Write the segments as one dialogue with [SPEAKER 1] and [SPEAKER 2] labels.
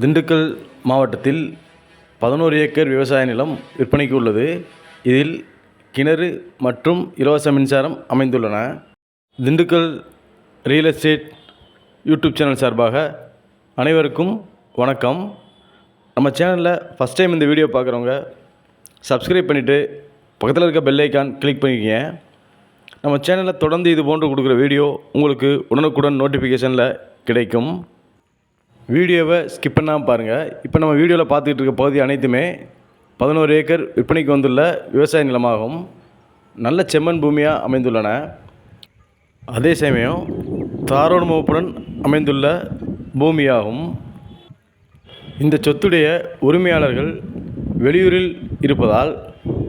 [SPEAKER 1] திண்டுக்கல் மாவட்டத்தில் 11 ஏக்கர் விவசாய நிலம் விற்பனைக்கு உள்ளது. இதில் கிணறு மற்றும் இலவச மின்சாரம் அமைந்துள்ளன. Dindigul real estate YouTube channel சார்பாக அனைவருக்கும் வணக்கம். நம்ம சேனலில் ஃபஸ்ட் டைம் இந்த வீடியோ பார்க்குறவங்க சப்ஸ்கிரைப் பண்ணிவிட்டு பக்கத்தில் இருக்க பெல் ஐக்கான் கிளிக் பண்ணிக்கங்க. நம்ம சேனலில் தொடர்ந்து இது போன்று கொடுக்குற வீடியோ உங்களுக்கு உடனுக்குடன் நோட்டிஃபிகேஷனில் கிடைக்கும். வீடியோவை ஸ்கிப் பண்ணாமல் பாருங்கள். இப்போ நம்ம வீடியோவில் பார்த்துக்கிட்டு இருக்க பகுதி அனைத்துமே 11 ஏக்கர் விற்பனைக்கு வந்துள்ள விவசாய நிலமாகும். நல்ல செம்மண் பூமியாக அமைந்துள்ளன. அதே சமயம் தாரோடு முகப்புடன் அமைந்துள்ள பூமியாகும். இந்த சொத்துடைய உரிமையாளர்கள் வெளியூரில் இருப்பதால்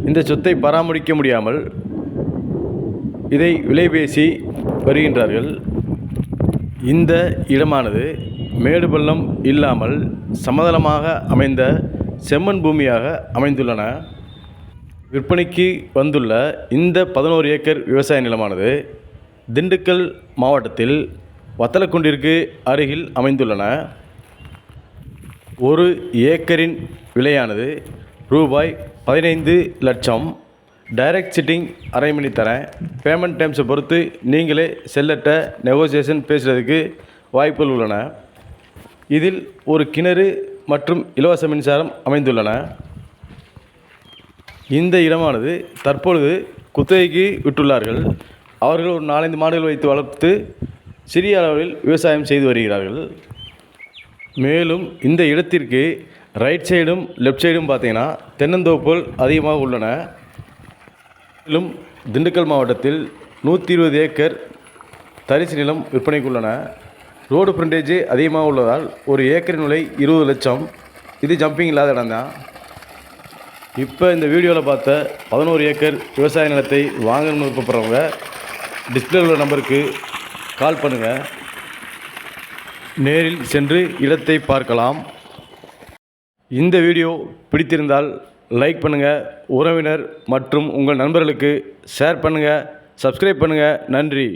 [SPEAKER 1] இந்த சொத்தை பராமரிக்க முடியாமல் இதை விலை பேசி வருகின்றார்கள். இந்த இடமானது மேடு பள்ளம் இல்லாமல் சமதளமாக அமைந்த செம்மண் பூமியாக அமைந்துள்ளன. விற்பனைக்கு வந்துள்ள இந்த 11 ஏக்கர் விவசாய நிலமானது திண்டுக்கல் மாவட்டத்தில் வத்தலக்குண்டிற்கு அருகில் அமைந்துள்ளன. ஒரு ஏக்கரின் விலையானது ரூபாய் 15 லட்சம். டைரக்ட் சிட்டிங் அரேஞ்ச் பண்ணி தரேன். பேமெண்ட் டைம்ஸை பொறுத்து நீங்களே செல்லட்ட நெகோசியேஷன் பேசுகிறதுக்கு வாய்ப்புகள் உள்ளன. இதில் ஒரு கிணறு மற்றும் இலவச மின்சாரம் அமைந்துள்ளன. இந்த இடமானது தற்பொழுது குத்தகைக்கு விட்டுள்ளார்கள். அவர்கள் ஒரு 4-5 மாடுகள் வைத்து வளர்த்து சிறிய அளவில் விவசாயம் செய்து வருகிறார்கள். மேலும் இந்த இடத்திற்கு ரைட் சைடும் லெஃப்ட் சைடும் பார்த்தீங்கன்னா தென்னந்தோப்புகள் அதிகமாக உள்ளன. மேலும் திண்டுக்கல் மாவட்டத்தில் 120 ஏக்கர் தரிசு நிலம் விற்பனைக்கு உள்ளன. ரோடு ஃப்ரண்டேஜ் அதிகமாக உள்ளதால் ஒரு ஏக்கரின் விலை 20 லட்சம். இது ஜம்பிங் இல்லாத இடம் தான். இப்போ இந்த வீடியோவில் பார்த்த 11 ஏக்கர் விவசாய நிலத்தை வாங்கணும்னு விருப்பப்படுறவங்க டிஸ்பிளே உள்ள நம்பருக்கு கால் பண்ணுங்கள். நேரில் சென்று இடத்தை பார்க்கலாம். இந்த வீடியோ பிடித்திருந்தால் லைக் பண்ணுங்கள். உறவினர் மற்றும் உங்கள் நண்பர்களுக்கு ஷேர் பண்ணுங்கள். சப்ஸ்கிரைப் பண்ணுங்கள். நன்றி.